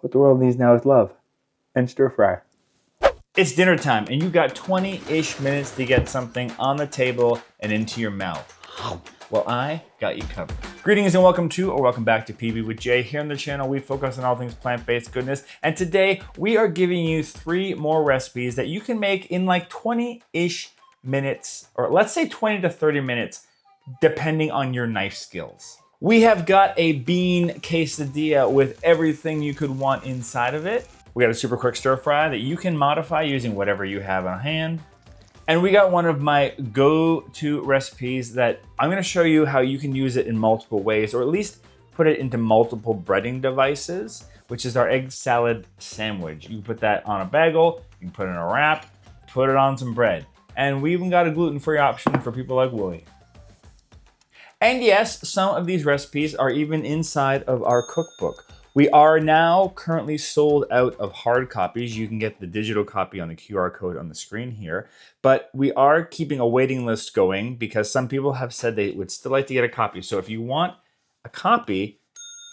What the world needs now is love and stir fry. It's dinner time, and you got 20-ish minutes to get something on the table and into your mouth. Well, I got you covered. Greetings and welcome to, or welcome back to PB with Jay. Here on the channel, we focus on all things plant-based goodness. And today, we are giving you 3 more recipes that you can make in like 20-ish minutes, or let's say 20 to 30 minutes, depending on your knife skills. We have got a bean quesadilla with everything you could want inside of it. We got a super quick stir fry that you can modify using whatever you have on hand. And we got one of my go-to recipes that I'm gonna show you how you can use it in multiple ways, or at least put it into multiple breading devices, which is our egg salad sandwich. You can put that on a bagel, you can put it in a wrap, put it on some bread. And we even got a gluten-free option for people like Willie. And yes, some of these recipes are even inside of our cookbook. We are now currently sold out of hard copies. You can get the digital copy on the QR code on the screen here, but we are keeping a waiting list going because some people have said they would still like to get a copy. So if you want a copy,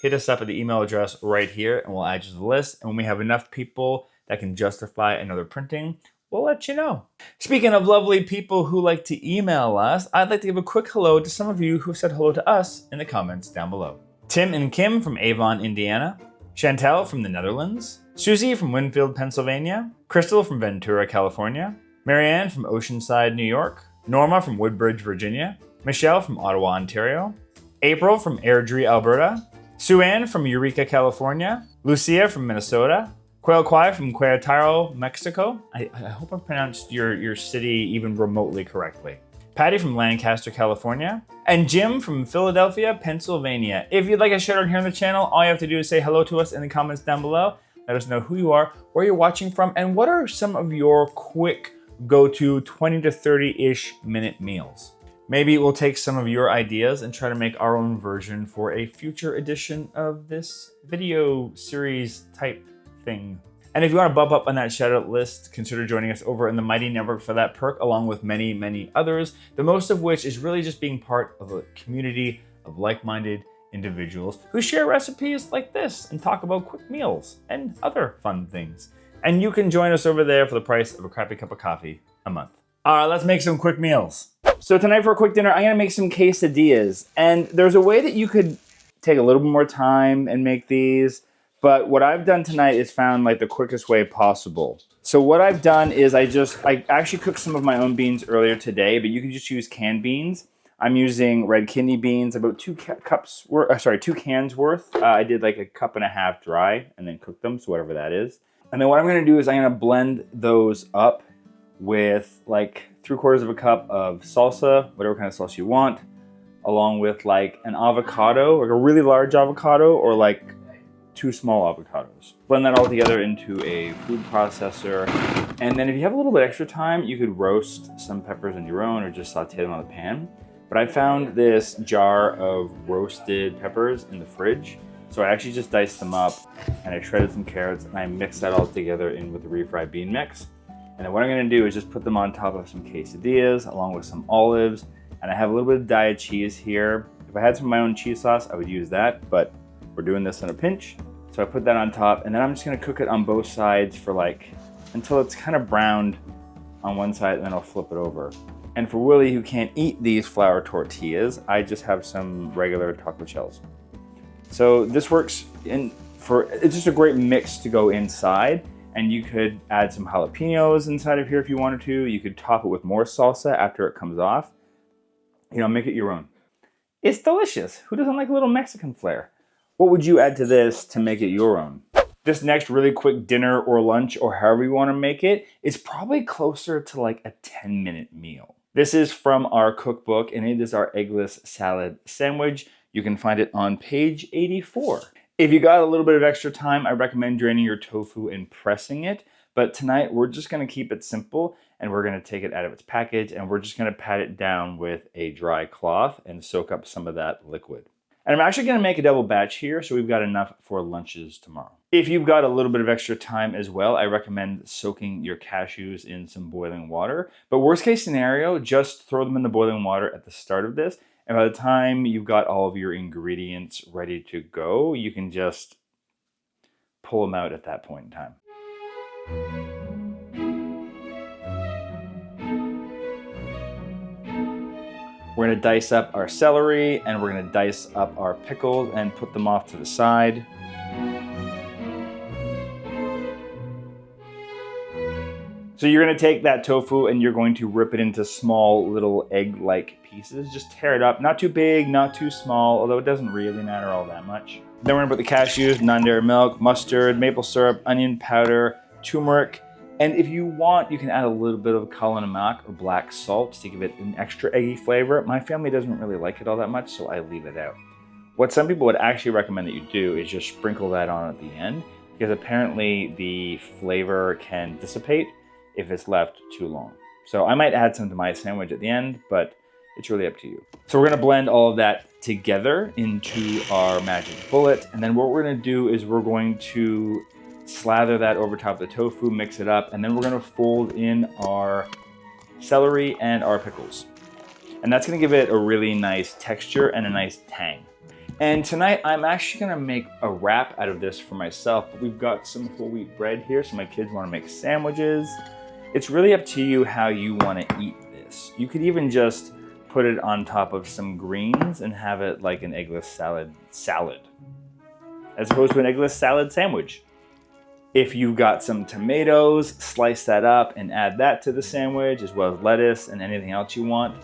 hit us up at the email address right here and we'll add you to the list. And when we have enough people that can justify another printing, we'll let you know. Speaking of lovely people who like to email us, I'd like to give a quick hello to some of you who said hello to us in the comments down below. Tim and Kim from Avon, Indiana. Chantel from the Netherlands. Susie from Winfield, Pennsylvania. Crystal from Ventura, California. Marianne from Oceanside, New York. Norma from Woodbridge, Virginia. Michelle from Ottawa, Ontario. April from Airdrie, Alberta. Sue-Ann from Eureka, California. Lucia from Minnesota. Quail Kwai from Querétaro, Mexico. I hope I pronounced your city even remotely correctly. Patty from Lancaster, California. And Jim from Philadelphia, Pennsylvania. If you'd like a shout out here on the channel, all you have to do is say hello to us in the comments down below. Let us know who you are, where you're watching from, and what are some of your quick go-to 20 to 30-ish minute meals. Maybe we'll take some of your ideas and try to make our own version for a future edition of this video series type thing. And if you want to bump up on that shout-out list, consider joining us over in the Mighty Network for that perk, along with many, many others, the most of which is really just being part of a community of like-minded individuals who share recipes like this and talk about quick meals and other fun things. And you can join us over there for the price of a crappy cup of coffee a month. All right, let's make some quick meals. So tonight for a quick dinner, I'm gonna make some quesadillas. And there's a way that you could take a little bit more time and make these, but what I've done tonight is found like the quickest way possible. So what I've done is I actually cooked some of my own beans earlier today, but you can just use canned beans. I'm using red kidney beans, about 2 cans worth. I did like a cup and a half dry and then cooked them, so whatever that is. And then what I'm gonna do is I'm gonna blend those up with like 3/4 of a cup of salsa, whatever kind of sauce you want, along with like an avocado, like a really large avocado, or like 2 small avocados. Blend that all together into a food processor. And then if you have a little bit extra time, you could roast some peppers on your own or just saute them on the pan. But I found this jar of roasted peppers in the fridge. So I actually just diced them up and I shredded some carrots and I mixed that all together in with the refried bean mix. And then what I'm gonna do is just put them on top of some quesadillas along with some olives. And I have a little bit of Diet cheese here. If I had some of my own cheese sauce, I would use that, but we're doing this in a pinch. So I put that on top and then I'm just gonna cook it on both sides for like, until it's kind of browned on one side, and then I'll flip it over. And for Willie, who can't eat these flour tortillas, I just have some regular taco shells. So this works it's just a great mix to go inside, and you could add some jalapenos inside of here if you wanted to. You could top it with more salsa after it comes off. You know, make it your own. It's delicious. Who doesn't like a little Mexican flair? What would you add to this to make it your own? This next really quick dinner or lunch, or however you want to make it, is probably closer to like a 10-minute meal. This is from our cookbook, and it is our Eggless Salad Sandwich. You can find it on page 84. If you got a little bit of extra time, I recommend draining your tofu and pressing it. But tonight, we're just gonna keep it simple, and we're gonna take it out of its package, and we're just gonna pat it down with a dry cloth and soak up some of that liquid. And I'm actually gonna make a double batch here, so we've got enough for lunches tomorrow. If you've got a little bit of extra time as well, I recommend soaking your cashews in some boiling water. But worst case scenario, just throw them in the boiling water at the start of this, and by the time you've got all of your ingredients ready to go, you can just pull them out at that point in time. We're gonna dice up our celery and we're gonna dice up our pickles and put them off to the side. So you're gonna take that tofu and you're going to rip it into small little egg-like pieces. Just tear it up, not too big, not too small, although it doesn't really matter all that much. Then we're gonna put the cashews, non-dairy milk, mustard, maple syrup, onion powder, turmeric, and if you want, you can add a little bit of Kalana Mac or black salt to give it an extra eggy flavor. My family doesn't really like it all that much, so I leave it out. What some people would actually recommend that you do is just sprinkle that on at the end, because apparently the flavor can dissipate if it's left too long. So I might add some to my sandwich at the end, but it's really up to you. So we're gonna blend all of that together into our magic bullet, and then what we're gonna do is we're going to slather that over top of the tofu, mix it up, and then we're gonna fold in our celery and our pickles. And that's gonna give it a really nice texture and a nice tang. And tonight I'm actually gonna make a wrap out of this for myself, but we've got some whole wheat bread here, so my kids wanna make sandwiches. It's really up to you how you wanna eat this. You could even just put it on top of some greens and have it like an eggless salad, as opposed to an eggless salad sandwich. If you've got some tomatoes, slice that up and add that to the sandwich, as well as lettuce and anything else you want.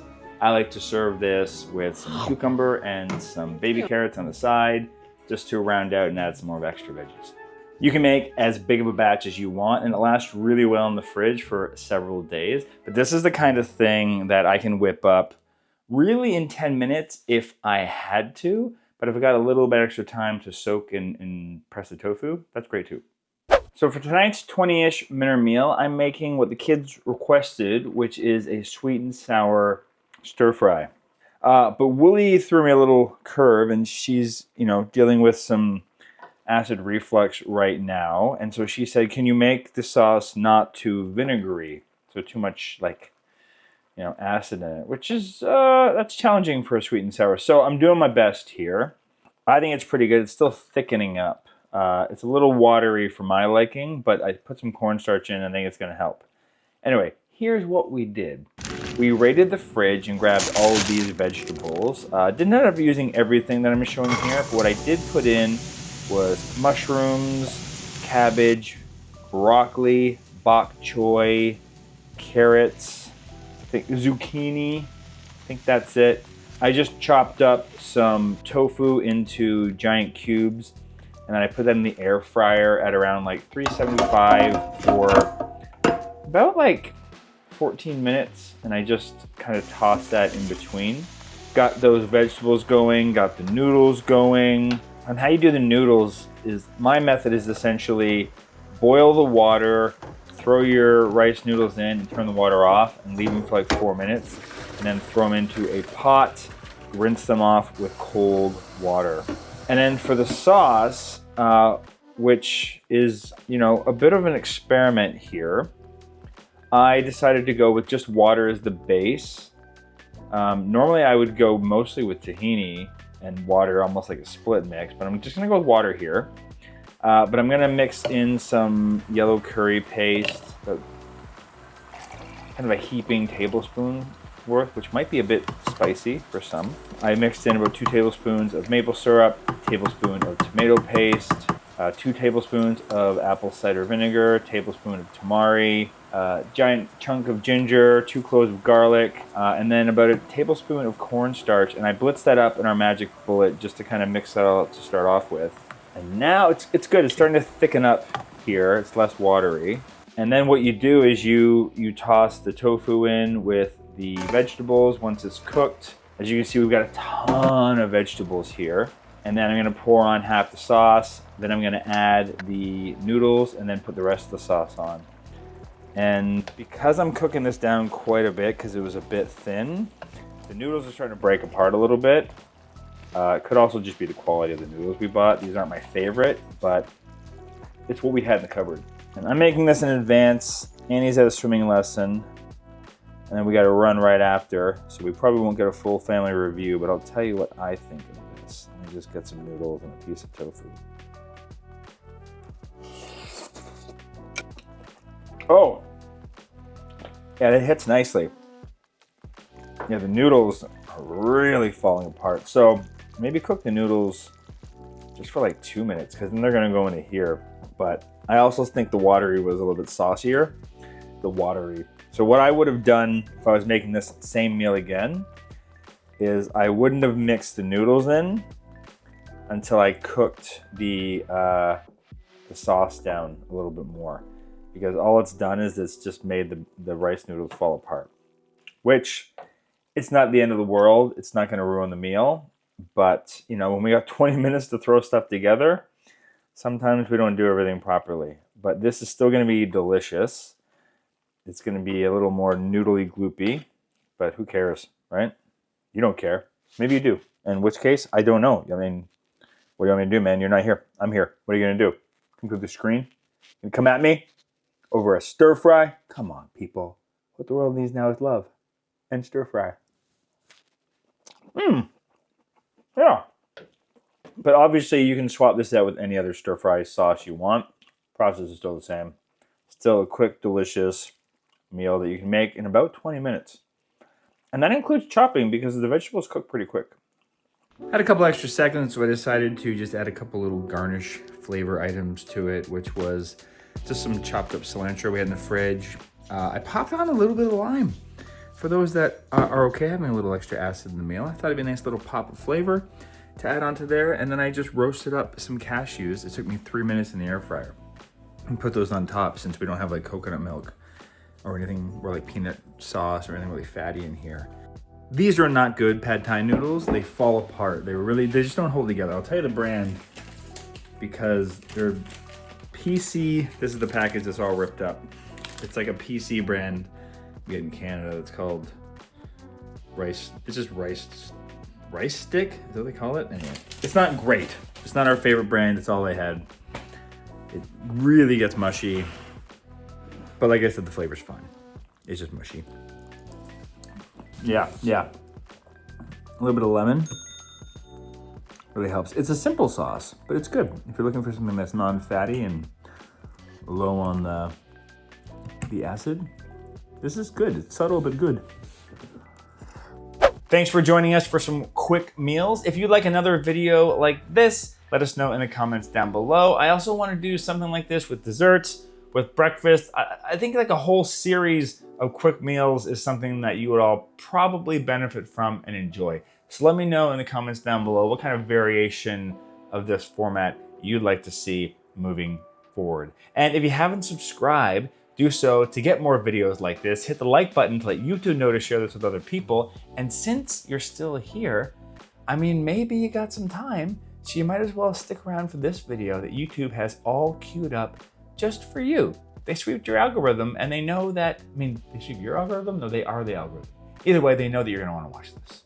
I like to serve this with some cucumber and some baby carrots on the side, just to round out and add some more extra veggies. You can make as big of a batch as you want, and it lasts really well in the fridge for several days. But this is the kind of thing that I can whip up really in 10 minutes if I had to, but if I got a little bit extra time to soak and press the tofu, that's great too. So for tonight's 20-ish minute meal, I'm making what the kids requested, which is a sweet and sour stir fry. But Wooly threw me a little curve, and she's, dealing with some acid reflux right now. And so she said, can you make the sauce not too vinegary? So too much acid in it, which is, that's challenging for a sweet and sour. So I'm doing my best here. I think it's pretty good. It's still thickening up. It's a little watery for my liking, but I put some cornstarch in and I think it's gonna help. Anyway, here's what we did. We raided the fridge and grabbed all of these vegetables. Didn't end up using everything that I'm showing here, but what I did put in was mushrooms, cabbage, broccoli, bok choy, carrots, I think zucchini, I think that's it. I just chopped up some tofu into giant cubes, and then I put that in the air fryer at around 375 for about 14 minutes, and I just kind of tossed that in between. Got those vegetables going, got the noodles going. And how you do the noodles is, my method is essentially boil the water, throw your rice noodles in and turn the water off and leave them for 4 minutes, and then throw them into a pot, rinse them off with cold water. And then for the sauce, which is, a bit of an experiment here, I decided to go with just water as the base. Normally I would go mostly with tahini and water, almost like a split mix, but I'm just gonna go with water here. But I'm gonna mix in some yellow curry paste, kind of a heaping tablespoon worth, which might be a bit spicy for some. I mixed in about 2 tablespoons of maple syrup, a tablespoon of tomato paste, 2 tablespoons of apple cider vinegar, tablespoon of tamari, giant chunk of ginger, 2 cloves of garlic, and then about a tablespoon of cornstarch. And I blitzed that up in our magic bullet just to kind of mix that all up to start off with. And now it's good. It's starting to thicken up here. It's less watery. And then what you do is you toss the tofu in with the vegetables once it's cooked. As you can see, we've got a ton of vegetables here. And then I'm gonna pour on half the sauce. Then I'm gonna add the noodles and then put the rest of the sauce on. And because I'm cooking this down quite a bit, because it was a bit thin, the noodles are starting to break apart a little bit. It could also just be the quality of the noodles we bought. These aren't my favorite, but it's what we had in the cupboard. And I'm making this in advance. Annie's at a swimming lesson, and then we got to run right after, so we probably won't get a full family review, but I'll tell you what I think of this. Let me just get some noodles and a piece of tofu. Oh, yeah, it hits nicely. Yeah, the noodles are really falling apart. So maybe cook the noodles just for like 2 minutes, because then they're gonna go into here. But I also think the watery was a little bit saucier. The watery. So what I would have done if I was making this same meal again is I wouldn't have mixed the noodles in until I cooked the sauce down a little bit more, because all it's done is it's just made the rice noodles fall apart, which it's not the end of the world. It's not going to ruin the meal, but you know, when we got 20 minutes to throw stuff together, sometimes we don't do everything properly. But this is still going to be delicious. It's going to be a little more noodly gloopy, but who cares, right? You don't care. Maybe you do. In which case, I don't know. I mean, what do you want me to do, man? You're not here. I'm here. What are you going to do? Come through the screen? You come at me over a stir fry? Come on, people. What the world needs now is love and stir fry. Yeah. But obviously, you can swap this out with any other stir fry sauce you want. Process is still the same. Still a quick, delicious meal that you can make in about 20 minutes. And that includes chopping, because the vegetables cook pretty quick. Had a couple extra seconds, so I decided to just add a couple little garnish flavor items to it, which was just some chopped up cilantro we had in the fridge. I popped on a little bit of lime. For those that are okay having a little extra acid in the meal, I thought it'd be a nice little pop of flavor to add onto there. And then I just roasted up some cashews. It took me 3 minutes in the air fryer. And put those on top, since we don't have like coconut milk or anything, or like peanut sauce or anything really fatty in here. These are not good pad thai noodles. They fall apart. They just don't hold together. I'll tell you the brand, because they're PC. This is the package that's all ripped up. It's like a PC brand you get in Canada. It's called rice. It's just rice stick. Is that what they call it? Anyway, it's not great. It's not our favorite brand. It's all they had. It really gets mushy. But like I said, the flavor's fine. It's just mushy. Yeah. A little bit of lemon really helps. It's a simple sauce, but it's good. If you're looking for something that's non-fatty and low on the acid, this is good. It's subtle, but good. Thanks for joining us for some quick meals. If you'd like another video like this, let us know in the comments down below. I also want to do something like this with desserts, with breakfast. I think like a whole series of quick meals is something that you would all probably benefit from and enjoy. So let me know in the comments down below what kind of variation of this format you'd like to see moving forward. And if you haven't subscribed, do so to get more videos like this. Hit the like button to let YouTube know to share this with other people. And since you're still here, I mean, maybe you got some time, so you might as well stick around for this video that YouTube has all queued up just for you. They sweep your algorithm, and they know that, I mean, they sweep your algorithm? No, they are the algorithm. Either way, they know that you're gonna wanna watch this.